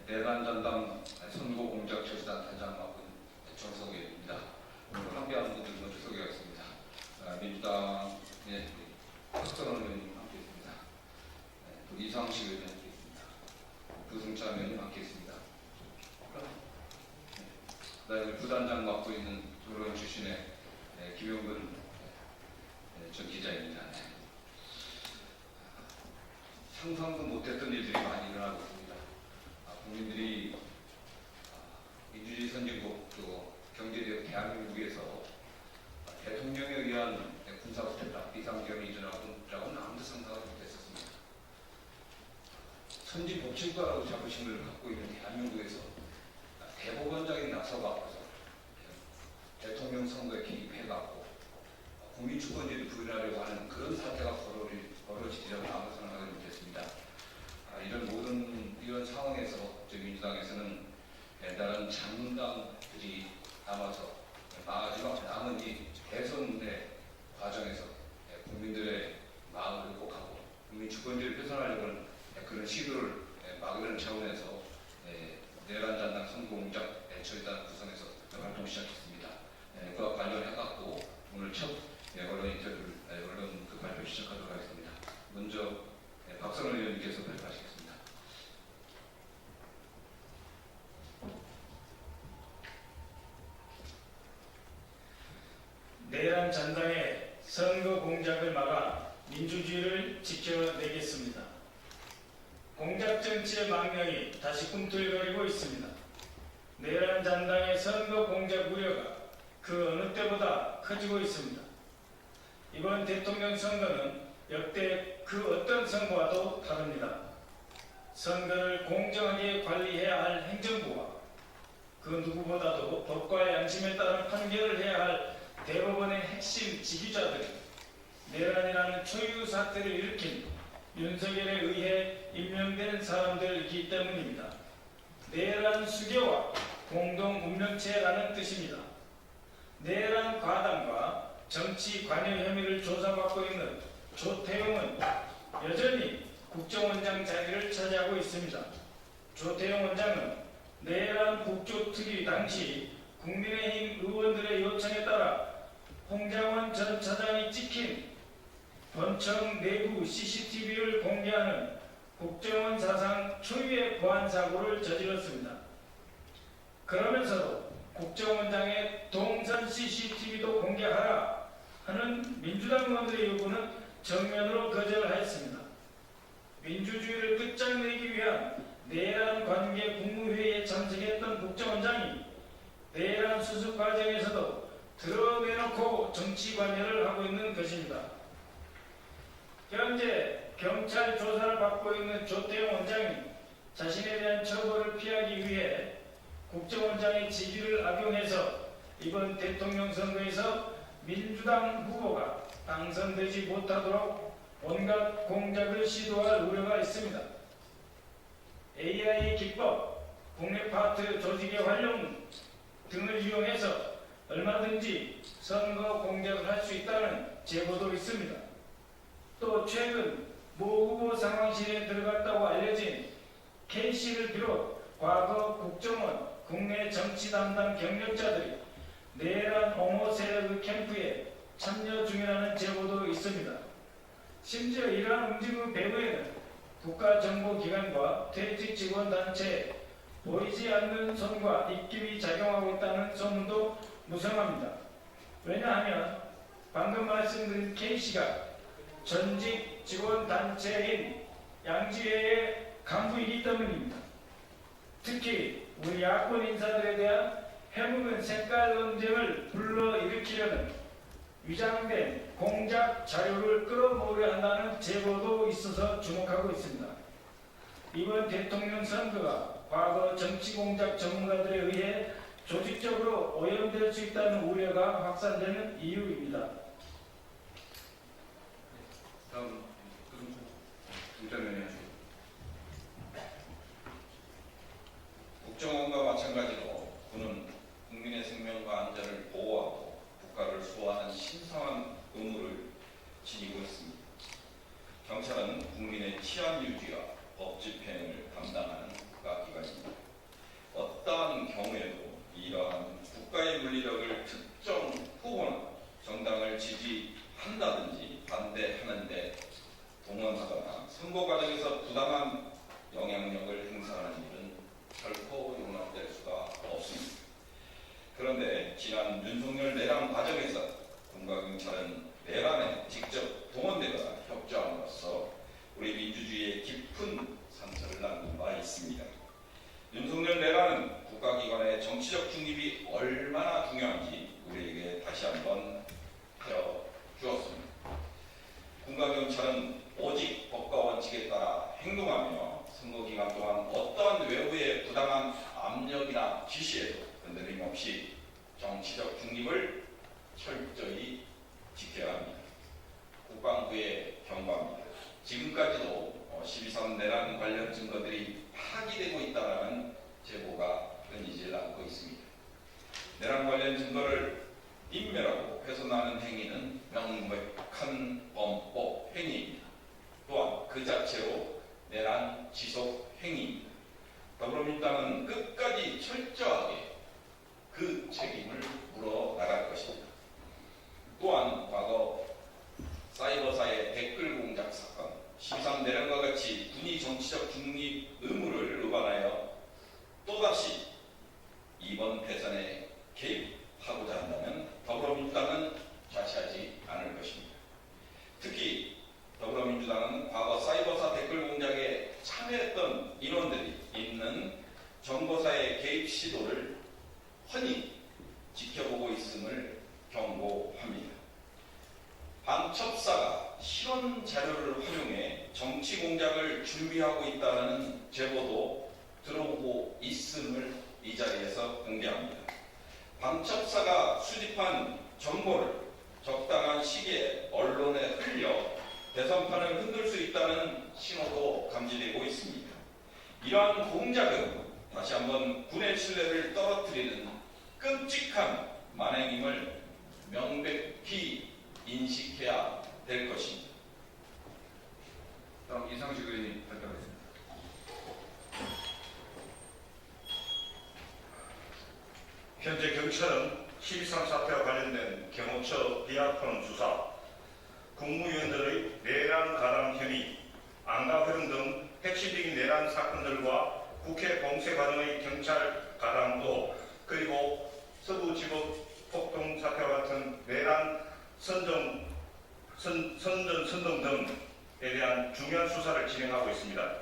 내란전당 선거공작처리단 단장 맡은 정성현입니다. 오늘 함께하는 분들 먼저 소개하겠습니다. 민주당의 박선원 의원님 함께했습니다. 또 이상식 의원님 함께했습니다. 부승찬 의원님 함께했습니다. 그다음에 부단장 맡고 있는 조론 출신의 김용근 전 기자입니다. 상상도 못했던 일들이 많이 일어나고 있습니다. 국민들이 민주주의 선진국 또 경제력 대한민국에서 대통령에 의한 군사구태다 비상경이 일어나고는 아무도 상상을 못했었습니다. 선진복지국가라고 자부심을 갖고 있는 대한민국에서 대법원장이 나서갖고서 대통령 선거에 개입해갖고 국민 주권제를 부인하려고 하는 그런 사태가 벌어지리라고 아무 생각을 못했습니다. 이런 상황에서 저희 민주당에서는 다른 장당들이 남아서 마지막 남은 이 대선의 과정에서 국민들의 마음을 회복하고 국민 주권제를 훼손하려고 하는 그런 시도를 막으려는 차원에서 내란전당 선거공작 처리단 구성해서 활동 시작했습니다. 그와 관련해갖고 오늘 첫 언론 인터뷰를 언론 발표 시작하도록 하겠습니다. 먼저 박선원 의원님께서 발표하시겠습니다. 내란 전당의 선거 공작을 막아 민주주의를 지켜내겠습니다. 공작 정치의 망령이 다시 꿈틀거리고 있습니다. 내란 전당의 선거 공작 우려가 그 어느 때보다 커지고 있습니다. 이번 대통령 선거는 역대 그 어떤 선거와도 다릅니다. 선거를 공정하게 관리해야 할 행정부와 그 누구보다도 법과 양심에 따른 판결을 해야 할 대법원의 핵심 지휘자들이 내란이라는 초유 사태를 일으킨 윤석열에 의해 임명된 사람들이기 때문입니다. 내란 수교와 공동 운명체라는 뜻입니다. 내란 과당과 정치 관여 혐의를 조사받고 있는 조태용은 여전히 국정원장 자리를 차지하고 있습니다. 조태용 원장은 내란 국조특위 당시 국민의힘 의원들의 요청에 따라 홍장원 전 차장이 찍힌 본청 내부 CCTV를 공개하는 국정원 사상 초유의 보안 사고를 저질렀습니다. 그러면서도 국정원장의 동선 CCTV도 공개하라 하는 민주당 의원들의 요구는 정면으로 거절하였습니다. 민주주의를 끝장내기 위한 내란 관계 국무회의에 참석했던 국정원장이 내란 수습 과정에서도 드러내놓고 정치 관여를 하고 있는 것입니다. 현재 경찰 조사를 받고 있는 조태용 원장이 자신에 대한 처벌을 피하기 위해 국정원장의 직위를 악용해서 이번 대통령 선거에서 민주당 후보가 당선되지 못하도록 온갖 공작을 시도할 우려가 있습니다. AI 기법, 국내 파트 조직의 활용 등을 이용해서 얼마든지 선거 공작을 할 수 있다는 제보도 있습니다. 또 최근 모 후보 상황실에 들어갔다고 알려진 K씨를 비롯 과거 국정원, 국내 정치 담당 경력자들이 내란 옹호 세력의 캠프에 참여 중이라는 제보도 있습니다. 심지어 이러한 움직임 배후에는 국가정보기관과 퇴직 직원단체에 보이지 않는 손과 입김이 작용하고 있다는 소문도 무성합니다. 왜냐하면 방금 말씀드린 K씨가 전직 직원단체인 양지회의 간부이기 때문입니다. 특히 우리 야권 인사들에 대한 해묵은 색깔 논쟁을 불러일으키려는 위장된 공작 자료를 끌어모으려 한다는 제보도 있어서 주목하고 있습니다. 이번 대통령 선거가 과거 정치공작 전문가들에 의해 조직적으로 오염될 수 있다는 우려가 확산되는 이유입니다. 다음 김정현의 국정원과 마찬가지로 군은 국민의 생명과 안전을 보호하고 국가를 수호하는 신성한 의무를 지니고 있습니다. 경찰은 국민의 치안 유지와 법 집행을 담당하는 국가기관입니다. 영향력을 행사하는 일은 결코 용납될 수가 없습니다. 그런데 지난 윤석열 내란 과정에서 군과 경찰은 내란에 직접 동원되거나 협조함으로써 우리 민주주의에 깊은 상처를 남긴 바 있습니다. 윤석열 내란은 국가기관의 정치적 중립이 얼마나 중요한지 우리에게 다시 한번 펴주었습니다. 군과 경찰은 오직 법과 원칙에 따라 행동하며 선거기간 동안 어떠한 외부의 부당한 압력이나 지시에도 흔들림 없이 정치적 중립을 철저히 지켜야 합니다. 국방부에 경고합니다. 지금까지도 12.3 내란 관련 증거들이 파기되고 있다는 제보가 끊이질 않고 있습니다. 내란 관련 증거를 인멸하고 훼손하는 행위는 명백한 범법 행위입니다. 또한 그 자체로 내란 지속 행위입니다. 더불어민주당은 끝까지 철저하게 그 책임을 물어나갈 것입니다. 또한 과거 사이버사의 댓글 공작 사건, 12.3 내란과 같이 군이 정치적 중립 의무를 위반하여 또다시 이번 대선에 개입하고자 한다면 더불어민주당은 좌시하지 않을 것입니다. 특히 더불어민주당은 과거 사이버사 댓글 공작에 참여했던 인원들이 있는 정보사의 개입 시도를 훤히 지켜보고 있음을 경고합니다. 방첩사가 실원 자료를 활용해 정치 공작을 준비하고 있다는 제보도 들어오고 있음을 이 자리에서 공개합니다. 방첩사가 수집한 정보를 적당한 시기에 언론에 흘려 대선판을 흔들 수 있다는 신호도 감지되고 있습니다. 이러한 공작은 다시 한번 군의 신뢰를 떨어뜨리는 끔찍한 만행임을 명백히 인식해야 될 것입니다. 다음 이상식 의원님 발표하겠습니다. 현재 경찰은 12.3 사태와 관련된 경호처 비하폰 수사, 국무위원들의 내란 가담 혐의, 안가 흐름 등 핵심적인 내란 사건들과 국회 공세 과정의 경찰 가담 의혹, 그리고 서부지법 폭동 사태와 같은 내란 선전 등에 대한 중요한 수사를 진행하고 있습니다.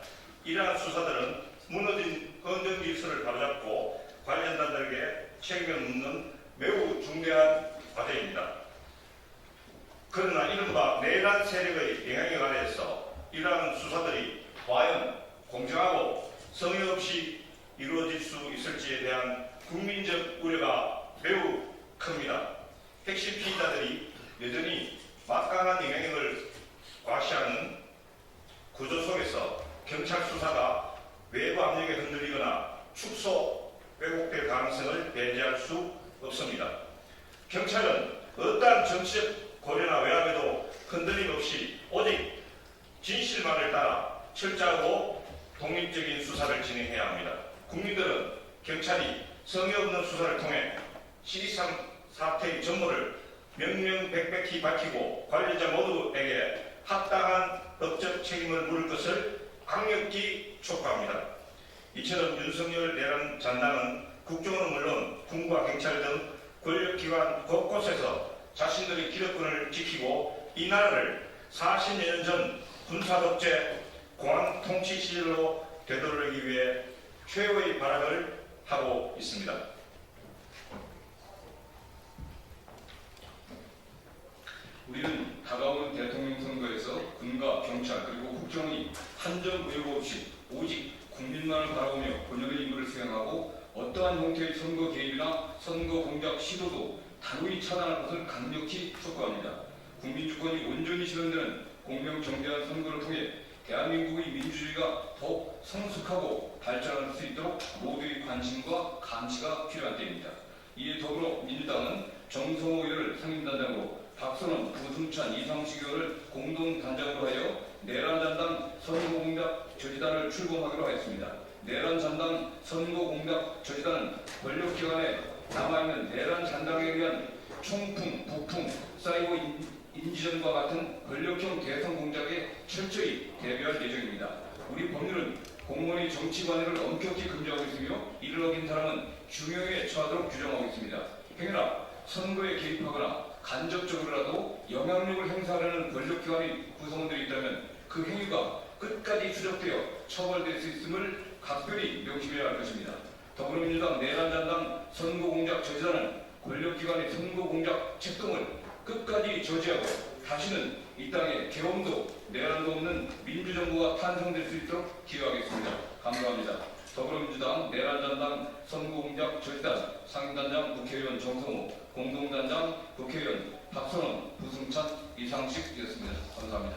이러한 수사들은 무너진 헌정 질서를 바로잡고 관련단들에게 책임을 묻는 매우 중대한 과제입니다. 그러나 이른바 내란 세력의 영향력 아래에서 이러한 수사들이 과연 공정하고 성의 없이 이루어질 수 있을지에 대한 국민적 우려가 매우 큽니다. 핵심 피의자들이 여전히 막강한 영향력을 과시하는 구조 속에서 경찰 수사가 외부 압력에 흔들리거나 축소, 왜곡될 가능성을 배제할 수 없습니다. 경찰은 어떠한 정치적 고려나 외압에도 흔들림 없이 오직 진실만을 따라 철저하고 독립적인 수사를 진행해야 합니다. 국민들은 경찰이 성의 없는 수사를 통해 12.3 사태의 전모를 명명백백히 밝히고 관련자 모두에게 합당한 법적 책임을 물을 것을 강력히 촉구합니다. 이처럼 윤석열 내란 잔당은 국정원은 물론 군과 경찰 등 권력기관 곳곳에서 자신들의 기득권을 지키고 이 나라를 40여 년 전 군사독재 공안 통치 시절로 되돌리기 위해 최후의 발악을 하고 있습니다. 우리는 다가오는 대통령 선거에서 군과 경찰 그리고 국정원이 한점 의혹 없이 오직 국민만을 바라보며 본연의 임무를 수행하고 어떠한 형태의 선거 개입이나 선거 공작 시도도 단호히 차단할 것을 강력히 촉구합니다. 국민주권이 온전히 실현되는 공명정대한 선거를 통해 대한민국의 민주주의가 더욱 성숙하고 발전할 수 있도록 모두의 관심과 감시가 필요한 때입니다. 이에 더불어 민주당은 정성호 의원을 상임단장으로 박선원, 부승찬, 이상식 의원을 공동단장으로 하여 내란전당 선거공작 저지단을 출범하기로 하였습니다. 내란전당 선거공작 저지단은 권력기관에 남아있는 내란전당에 의한 총풍, 북풍, 사이버 인지전과 같은 권력형 대선 공작에 철저히 대비할 예정입니다. 우리 법률은 공무원의 정치 관여를 엄격히 금지하고 있으며 이를 어긴 사람은 중형에 처하도록 규정하고 있습니다. 행여나 선거에 개입하거나 간접적으로라도 영향력을 행사하려는 권력기관의 구성원들이 있다면 그 행위가 끝까지 추적되어 처벌될 수 있음을 각별히 명심해야 할 것입니다. 더불어민주당 내란잔당 선거공작 저지자는 권력기관의 선거공작 책동을 끝까지 저지하고 다시는 이 땅에 계엄도 내란도 없는 민주정부가 탄생될 수 있도록 기여하겠습니다. 감사합니다. 더불어민주당 내란잔당 선거공작 저지단 상임단장 국회의원 정성호, 공동단장 국회의원 박선원, 부승찬, 이상식이었습니다. 감사합니다.